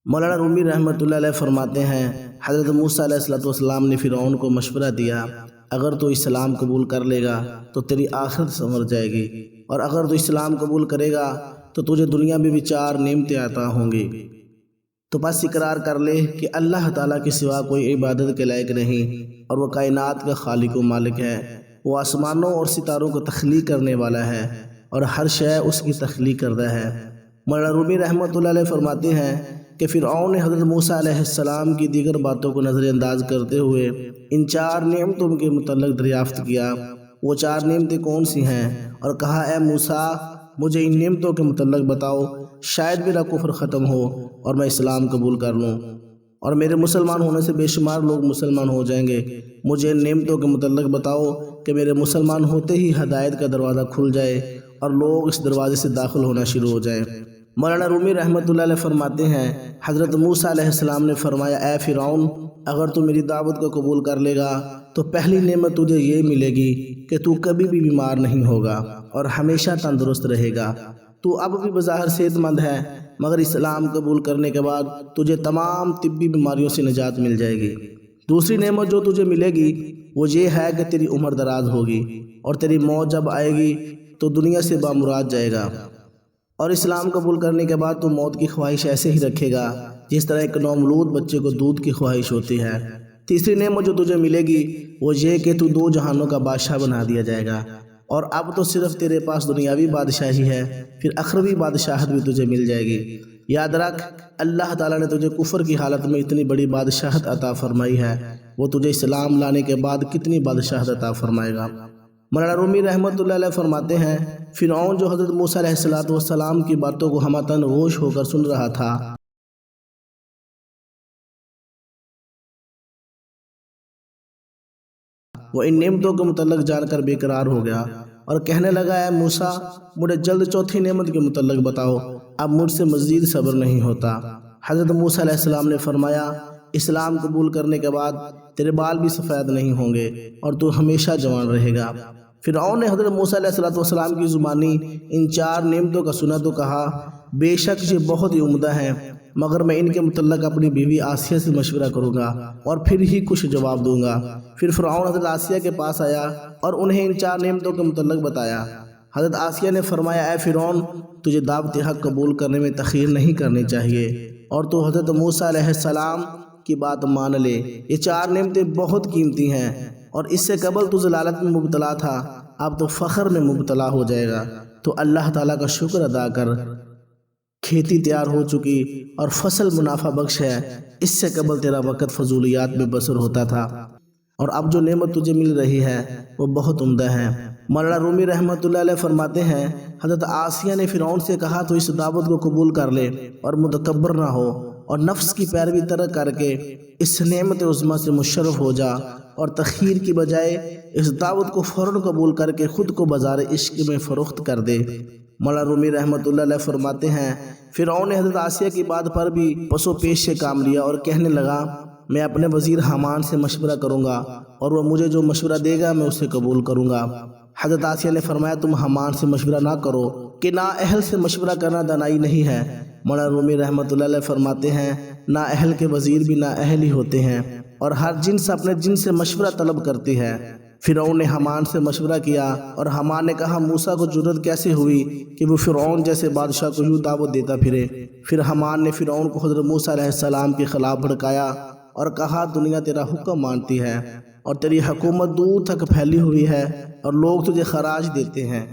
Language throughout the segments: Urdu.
مولانا رومی رحمۃ اللہ علیہ فرماتے ہیں حضرت موسیٰ علیہ السلام نے فرعون کو مشورہ دیا، اگر تو اسلام قبول کر لے گا تو تیری آخرت سنور جائے گی، اور اگر تو اسلام قبول کرے گا تو تجھے دنیا میں بھی 4 نعمتیں عطا ہوں گی۔ تو بس اقرار کر لے کہ اللہ تعالیٰ کے سوا کوئی عبادت کے لائق نہیں، اور وہ کائنات کا خالق و مالک ہے۔ وہ آسمانوں اور ستاروں کو تخلیق کرنے والا ہے، اور ہر شے اس کی تخلیق کردہ ہے۔ مولانا رومی رحمۃ اللہ علیہ فرماتے ہیں کہ فرعون نے حضرت موسیٰ علیہ السلام کی دیگر باتوں کو نظر انداز کرتے ہوئے ان 4 نعمتوں کے متعلق دریافت کیا۔ وہ 4 نعمتیں کون سی ہیں؟ اور کہا، اے موسیٰ، مجھے ان نعمتوں کے متعلق بتاؤ، شاید میرا کفر ختم ہو اور میں اسلام قبول کر لوں، اور میرے مسلمان ہونے سے بے شمار لوگ مسلمان ہو جائیں گے۔ مجھے ان نعمتوں کے متعلق بتاؤ کہ میرے مسلمان ہوتے ہی ہدایت کا دروازہ کھل جائے اور لوگ اس دروازے سے داخل ہونا شروع ہو جائیں۔ مولانا رومی رحمۃ اللہ علیہ فرماتے ہیں حضرت موسیٰ علیہ السلام نے فرمایا، اے فرعون، اگر تو میری دعوت کو قبول کر لے گا تو پہلی نعمت تجھے یہ ملے گی کہ تو کبھی بھی بیمار نہیں ہوگا اور ہمیشہ تندرست رہے گا۔ تو اب بھی بظاہر صحت مند ہے، مگر اسلام قبول کرنے کے بعد تجھے تمام طبی بیماریوں سے نجات مل جائے گی۔ دوسری نعمت جو تجھے ملے گی وہ یہ ہے کہ تیری عمر دراز ہوگی، اور تیری موت جب آئے گی تو دنیا سے بامراد جائے گا، اور اسلام قبول کرنے کے بعد تو موت کی خواہش ایسے ہی رکھے گا جس طرح ایک نومولود بچے کو دودھ کی خواہش ہوتی ہے۔ تیسری نعمت جو تجھے ملے گی وہ یہ کہ تو 2 جہانوں کا بادشاہ بنا دیا جائے گا، اور اب تو صرف تیرے پاس دنیاوی بادشاہی ہے، پھر اخروی بادشاہت بھی تجھے مل جائے گی۔ یاد رکھ، اللہ تعالیٰ نے تجھے کفر کی حالت میں اتنی بڑی بادشاہت عطا فرمائی ہے، وہ تجھے اسلام لانے کے بعد کتنی بادشاہت عطا فرمائے گا۔ مولانا رومی رحمۃ اللہ علیہ فرماتے ہیں فرعون جو حضرت موسیٰ علیہ السلام کی باتوں کو ہمہ گوش ہو کر سن رہا تھا، وہ ان نعمتوں کے متعلق جان کر بے قرار ہو گیا اور کہنے لگا، اے موسیٰ، مجھے جلد چوتھی نعمت کے متعلق بتاؤ، اب مجھ سے مزید صبر نہیں ہوتا۔ حضرت موسیٰ علیہ السلام نے فرمایا، اسلام قبول کرنے کے بعد تیرے بال بھی سفید نہیں ہوں گے اور تو ہمیشہ جوان رہے گا۔ فرعون نے حضرت موسیٰ علیہ السلام کی زبانی ان 4 نعمتوں کا سنا تو کہا، بے شک یہ بہت ہی عمدہ ہیں، مگر میں ان کے متعلق اپنی بیوی آسیہ سے مشورہ کروں گا اور پھر ہی کچھ جواب دوں گا۔ پھر فرعون حضرت آسیہ کے پاس آیا اور انہیں ان 4 نعمتوں کے متعلق بتایا۔ حضرت آسیہ نے فرمایا، اے فرعون، تجھے دعوت حق قبول کرنے میں تاخیر نہیں کرنی چاہیے، اور تو حضرت موسیٰ علیہ السلام کی بات مان لے۔ یہ 4 نعمتیں بہت قیمتی ہیں، اور اس سے قبل تو ضلالت میں مبتلا تھا، اب تو فخر میں مبتلا ہو جائے گا۔ تو اللہ تعالیٰ کا شکر ادا کر، کھیتی تیار ہو چکی اور فصل منافع بخش ہے، اس سے قبل تیرا وقت فضولیات میں بسر ہوتا تھا، اور اب جو نعمت تجھے مل رہی ہے وہ بہت عمدہ ہے۔ مولانا رومی رحمۃ اللہ علیہ فرماتے ہیں حضرت آسیہ نے فرعون سے کہا، تو اس دعوت کو قبول کر لے اور متکبر نہ ہو، اور نفس کی پیروی ترک کر کے اس نعمت عظمیٰ سے مشرف ہو جا، اور تخیر کی بجائے اس دعوت کو فوراً قبول کر کے خود کو بازار عشق میں فروخت کر دے۔ مولانا رومی رحمۃ اللہ علیہ فرماتے ہیں فرعون نے حضرت آسیہ کی بات پر بھی پس و پیش سے کام لیا اور کہنے لگا، میں اپنے وزیر حامان سے مشورہ کروں گا، اور وہ مجھے جو مشورہ دے گا میں اسے قبول کروں گا۔ حضرت آسیہ نے فرمایا، تم حامان سے مشورہ نہ کرو کہ نااہل سے مشورہ کرنا دانائی نہیں ہے۔ مولانا رومی رحمۃ اللہ علیہ فرماتے ہیں نااہل کے وزیر بھی نااہل ہی ہوتے ہیں، اور ہر جنس اپنے جنس سے مشورہ طلب کرتی ہے۔ فرعون نے حامان سے مشورہ کیا، اور حامان نے کہا، موسیٰ کو جرأت کیسے ہوئی کہ وہ فرعون جیسے بادشاہ کو یوں دعوت دیتا پھرے؟ پھر حامان نے فرعون کو حضرت موسیٰ علیہ السلام کے خلاف بھڑکایا اور کہا، دنیا تیرا حکم مانتی ہے، اور تیری حکومت دور تک پھیلی ہوئی ہے، اور لوگ تجھے خراج دیتے ہیں،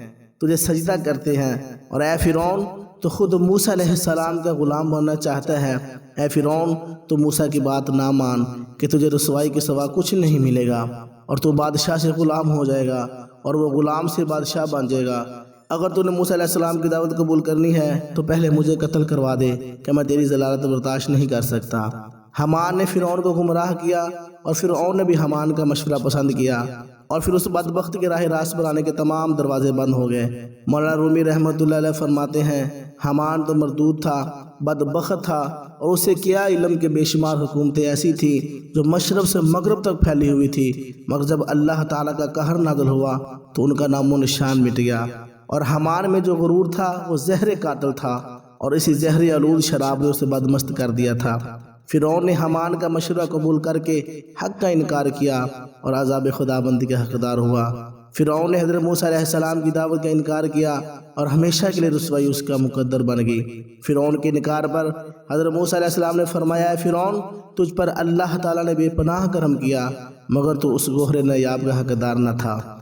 تجھے سجدہ کرتے ہیں، اور اے فرعون، تو خود موسیٰ علیہ السلام کا غلام بننا چاہتا ہے۔ اے فرعون، تو موسیٰ کی بات نہ مان کہ تجھے رسوائی کے سوا کچھ نہیں ملے گا، اور تو بادشاہ سے غلام ہو جائے گا، اور وہ غلام سے بادشاہ بن جائے گا۔ اگر تو نے موسیٰ علیہ السلام کی دعوت قبول کرنی ہے تو پہلے مجھے قتل کروا دے کہ میں تیری ضلالت برداشت نہیں کر سکتا۔ حامان نے فرعون کو گمراہ کیا، اور فرعون نے بھی حامان کا مشورہ پسند کیا، اور پھر اس بدبخت کے راہ راست پر آنے کے تمام دروازے بند ہو گئے۔ مولانا رومی رحمۃ اللہ علیہ فرماتے ہیں حامان تو مردود تھا، بدبخت تھا، اور اسے کیا علم کے بے شمار حکومتیں ایسی تھی جو مشرق سے مغرب تک پھیلی ہوئی تھی، مگر جب اللہ تعالیٰ کا قہر نازل ہوا تو ان کا نام و نشان مٹ گیا۔ اور حامان میں جو غرور تھا وہ زہر قاتل تھا، اور اسی زہری آلود شراب نے اسے بدمست کر دیا تھا۔ فرعون نے حامان کا مشورہ قبول کر کے حق کا انکار کیا اور عذاب خداوندی کا حقدار ہوا۔ فرعون نے حضرت موسیٰ علیہ السلام کی دعوت کا انکار کیا اور ہمیشہ کے لیے رسوائی اس کا مقدر بن گئی۔ فرعون کے انکار پر حضرت موسیٰ علیہ السلام نے فرمایا، اے فرعون، تجھ پر اللہ تعالیٰ نے بے پناہ کرم کیا، مگر تو اس گوہر نیاب کا حقدار نہ تھا۔